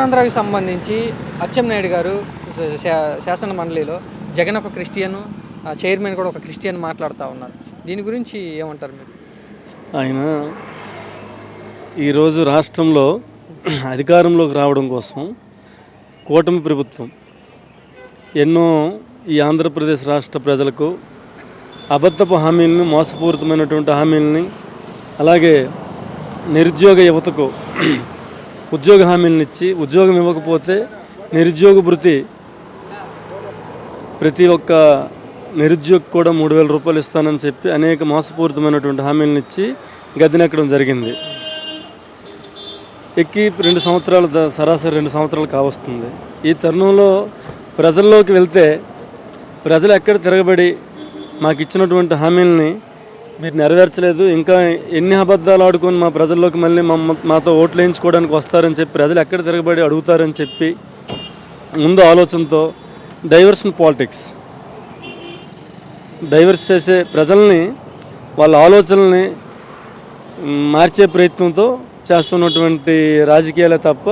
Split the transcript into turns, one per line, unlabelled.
ఉత్తరాంధ్రకి సంబంధించి అచ్చెన్నాయుడు గారు శాసన మండలిలో జగన్ ఒక క్రిస్టియన్, చైర్మన్ కూడా ఒక క్రిస్టియన్ మాట్లాడుతూ ఉన్నారు. దీని గురించి ఏమంటారు మీరు?
ఆయన ఈరోజు రాష్ట్రంలో అధికారంలోకి రావడం కోసం కూటమి ప్రభుత్వం ఎన్నో ఈ ఆంధ్రప్రదేశ్ రాష్ట్ర ప్రజలకు అబద్ధపు హామీలను, మోసపూరితమైనటువంటి హామీలని, అలాగే నిరుద్యోగ యువతకు ఉద్యోగ హామీలను ఇచ్చి ఉద్యోగం ఇవ్వకపోతే నిరుద్యోగ భృతి ప్రతి ఒక్క నిరుద్యోగి కూడా 3,000 రూపాయలు ఇస్తానని చెప్పి అనేక మోసపూరితమైనటువంటి హామీలను ఇచ్చి గద్దెనెక్కడం జరిగింది. ఎక్కి 2 సంవత్సరాలు సరాసరి 2 సంవత్సరాలు కావస్తుంది. ఈ తరుణంలో ప్రజల్లోకి వెళ్తే ప్రజలు ఎక్కడ తిరగబడి మాకు ఇచ్చినటువంటి హామీలని మీరు నెరవేర్చలేదు, ఇంకా ఎన్ని అబద్ధాలు ఆడుకొని మా ప్రజల్లోకి మళ్ళీ మాతో ఓట్లు వేయించుకోవడానికి వస్తారని చెప్పి ప్రజలు ఎక్కడ తిరగబడి అడుగుతారని చెప్పి ముందు ఆలోచనతో డైవర్షన్ పాలిటిక్స్ డైవర్స్ చేసే ప్రజల్ని వాళ్ళ ఆలోచనల్ని మార్చే ప్రయత్నంతో చేస్తున్నటువంటి రాజకీయాలే తప్ప